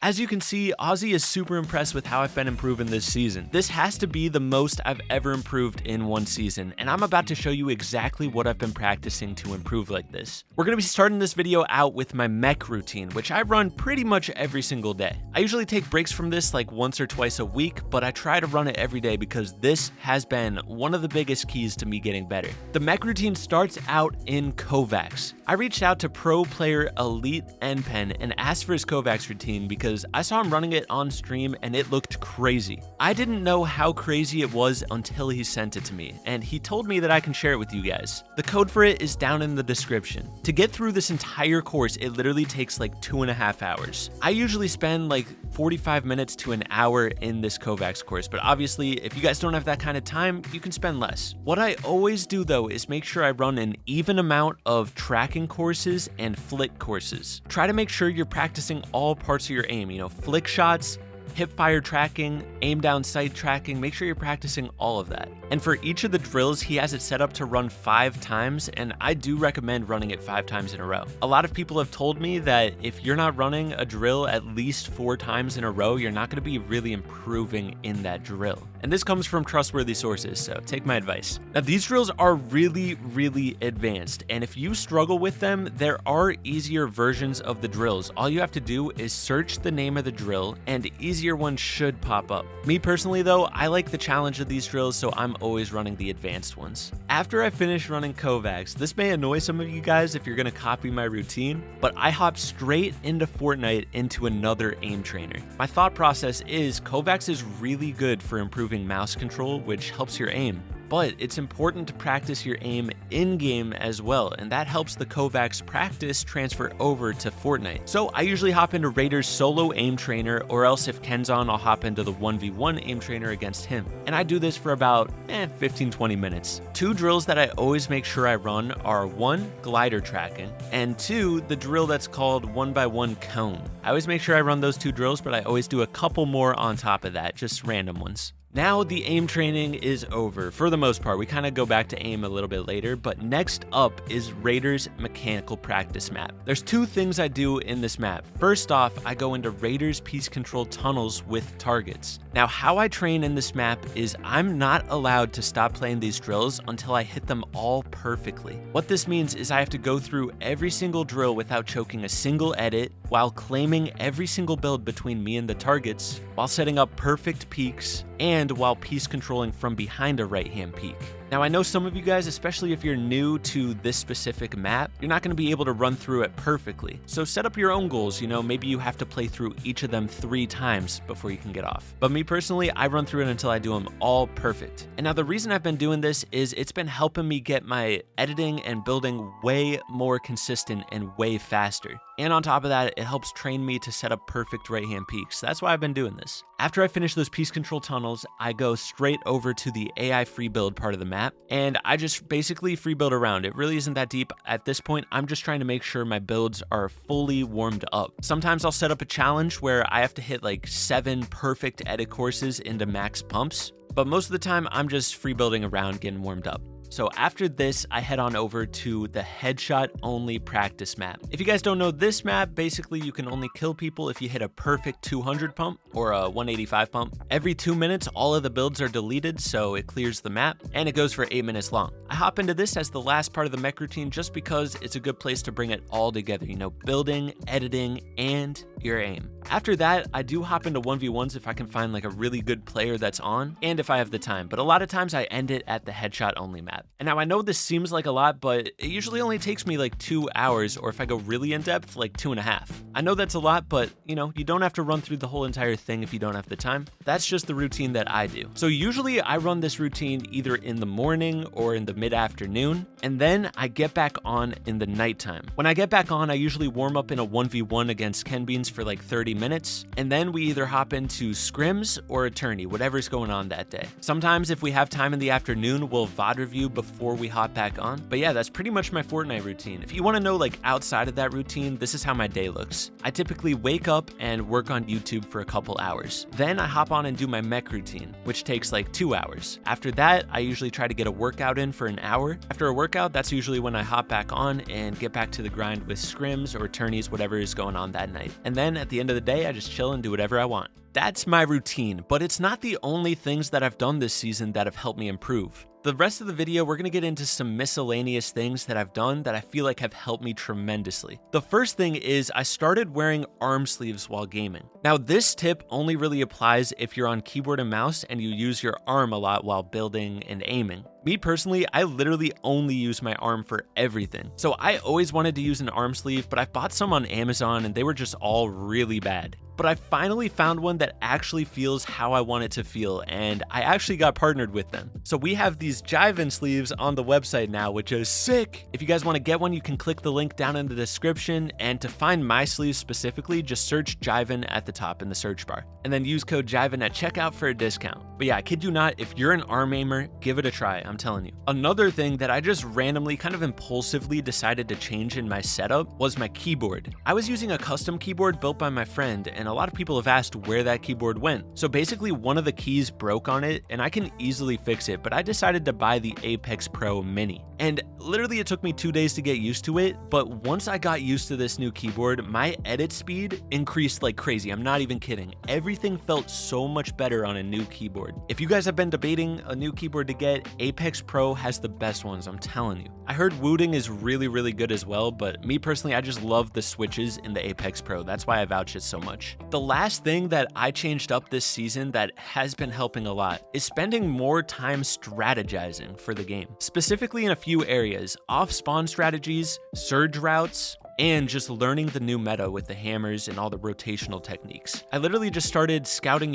As you can see, Ozzy is super impressed with how I've been improving this season. This has to be the most I've ever improved in one season, and I'm about to show you exactly what I've been practicing to improve like this. We're going to be starting this video out with my Mech Routine, which I run pretty much every single day. I usually take breaks from this like once or twice a week, but I try to run it every day because this has been one of the biggest keys to me getting better. The Mech Routine starts out in Kovaaks. I reached out to pro player Elite npen and asked for his Kovaaks routine because I saw him running it on stream and it looked crazy. I didn't know how crazy it was until he sent it to me, and he told me that I can share it with you guys. The code for it is down in the description. To get through this entire course, it literally takes like 2.5 hours. I usually spend like 45 minutes to an hour in this Kovaaks course, but obviously if you guys don't have that kind of time, you can spend less. What I always do though is make sure I run an even amount of tracking courses and flick courses. Try to make sure you're practicing all parts of your aim, flick shots, hip fire tracking, aim down sight tracking, make sure you're practicing all of that. And for each of the drills, he has it set up to run 5 times, and I do recommend running it 5 times in a row. A lot of people have told me that if you're not running a drill at least 4 times in a row, you're not going to be really improving in that drill. And this comes from trustworthy sources, so take my advice. Now, these drills are really, really advanced, and if you struggle with them, there are easier versions of the drills. All you have to do is search the name of the drill, and easier ones should pop up. Me personally though, I like the challenge of these drills, so I'm always running the advanced ones. After I finish running Kovaaks, this may annoy some of you guys if you're gonna copy my routine, but I hop straight into Fortnite into another aim trainer. My thought process is Kovaaks is really good for improving mouse control, which helps your aim. But it's important to practice your aim in-game as well, and that helps the Kovaaks practice transfer over to Fortnite. So I usually hop into Raider's solo aim trainer, or else if Ken's on, I'll hop into the 1v1 aim trainer against him. And I do this for about 15-20 minutes. 2 drills that I always make sure I run are 1, glider tracking, and 2, the drill that's called 1x1 cone. I always make sure I run those 2 drills, but I always do a couple more on top of that, just random ones. Now the aim training is over, for the most part. We kind of go back to aim a little bit later, but next up is Raider's mechanical practice map. There's 2 things I do in this map. First off, I go into Raider's piece control tunnels with targets. Now how I train in this map is I'm not allowed to stop playing these drills until I hit them all perfectly. What this means is I have to go through every single drill without choking a single edit, while claiming every single build between me and the targets, while setting up perfect peaks, and while piece controlling from behind a right-hand peak. Now I know some of you guys, especially if you're new to this specific map, you're not going to be able to run through it perfectly. So set up your own goals, maybe you have to play through each of them 3 times before you can get off. But me personally, I run through it until I do them all perfect. And now the reason I've been doing this is it's been helping me get my editing and building way more consistent and way faster. And on top of that, it helps train me to set up perfect right-hand peaks. That's why I've been doing this. After I finish those piece control tunnels, I go straight over to the AI free build part of the map, and I just basically free build around. It really isn't that deep. At this point, I'm just trying to make sure my builds are fully warmed up. Sometimes I'll set up a challenge where I have to hit like 7 perfect edit courses into max pumps, but most of the time I'm just free building around, getting warmed up. So after this, I head on over to the headshot only practice map. If you guys don't know this map, basically you can only kill people if you hit a perfect 200 pump or a 185 pump. Every 2 minutes, all of the builds are deleted, so it clears the map, and it goes for 8 minutes long. I hop into this as the last part of the Mech Routine just because it's a good place to bring it all together, building, editing, and your aim. After that, I do hop into 1v1s if I can find like a really good player that's on, and if I have the time, but a lot of times I end it at the headshot only map. And now I know this seems like a lot, but it usually only takes me like 2 hours, or if I go really in depth, like 2.5. I know that's a lot, but you don't have to run through the whole entire thing if you don't have the time. That's just the routine that I do. So usually I run this routine either in the morning or in the mid-afternoon, and then I get back on in the nighttime. When I get back on, I usually warm up in a 1v1 against Ken Beans for like 30 minutes, and then we either hop into scrims or a tourney, whatever's going on that day. Sometimes if we have time in the afternoon, we'll VOD review before we hop back on. But yeah, that's pretty much my Fortnite routine. If you want to know like outside of that routine, this is how my day looks. I typically wake up and work on YouTube for a couple hours. Then I hop on and do my mech routine, which takes like 2 hours. After that, I usually try to get a workout in for an hour. After a workout, that's usually when I hop back on and get back to the grind with scrims or tourneys, whatever is going on that night. And then at the end of the day, I just chill and do whatever I want. That's my routine, but it's not the only things that I've done this season that have helped me improve. The rest of the video, we're gonna get into some miscellaneous things that I've done that I feel like have helped me tremendously. The first thing is I started wearing arm sleeves while gaming. Now this tip only really applies if you're on keyboard and mouse and you use your arm a lot while building and aiming. Me personally, I literally only use my arm for everything. So I always wanted to use an arm sleeve, but I bought some on Amazon and they were just all really bad. But I finally found one that actually feels how I want it to feel, and I actually got partnered with them. So we have these Jivan sleeves on the website now, which is sick. If you guys want to get one, you can click the link down in the description, and to find my sleeves specifically, just search Jivan at the top in the search bar, and then use code Jivan at checkout for a discount. But yeah, I kid you not, if you're an arm aimer, give it a try, I'm telling you. Another thing that I just randomly, kind of impulsively decided to change in my setup was my keyboard. I was using a custom keyboard built by my friend, and a lot of people have asked where that keyboard went. So basically one of the keys broke on it, and I can easily fix it, but I decided to buy the Apex Pro Mini. And literally it took me 2 days to get used to it, but once I got used to this new keyboard, my edit speed increased like crazy. I'm not even kidding. Everything felt so much better on a new keyboard. If you guys have been debating a new keyboard to get, Apex Pro has the best ones, I'm telling you. I heard Wooting is really good as well, but me personally, I just love the switches in the Apex Pro. That's why I vouch it so much. The last thing that I changed up this season that has been helping a lot is spending more time strategizing for the game, specifically in a few areas: off-spawn strategies, surge routes, and just learning the new meta with the hammers and all the rotational techniques. I literally just started scouting,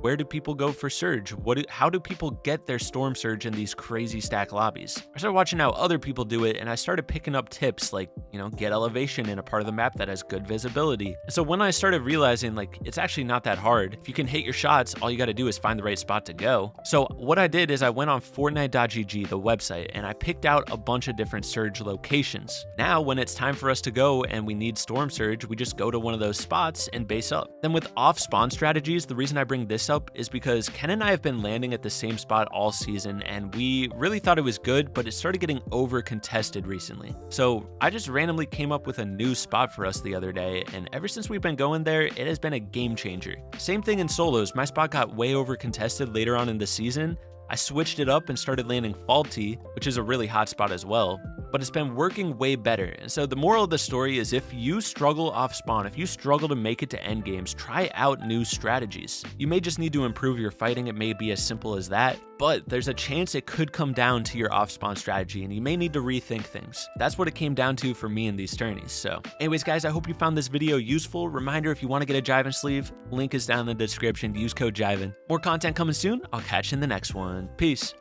where do people go for surge? How do people get their storm surge in these crazy stack lobbies? I started watching how other people do it, and I started picking up tips like, get elevation in a part of the map that has good visibility. And so when I started realizing it's actually not that hard. If you can hit your shots, all you gotta do is find the right spot to go. So what I did is I went on Fortnite.gg, the website, and I picked out a bunch of different surge locations. Now, when it's time for us to go and we need storm surge, we just go to one of those spots and base up. Then with off-spawn strategies, the reason I bring this up is because Ken and I have been landing at the same spot all season, and we really thought it was good, but it started getting over contested recently. So I just randomly came up with a new spot for us the other day, and ever since we've been going there, it has been a game changer. Same thing in solos. My spot got way over contested later on in the season. I switched it up and started landing Faulty, which is a really hot spot as well, but it's been working way better. And so the moral of the story is, if you struggle off spawn, if you struggle to make it to end games, try out new strategies. You may just need to improve your fighting. It may be as simple as that, but there's a chance it could come down to your off spawn strategy, and you may need to rethink things. That's what it came down to for me in these tourneys. So anyways, guys, I hope you found this video useful. Reminder, if you want to get a Jivan sleeve, link is down in the description. Use code Jivan. More content coming soon. I'll catch you in the next one. Peace.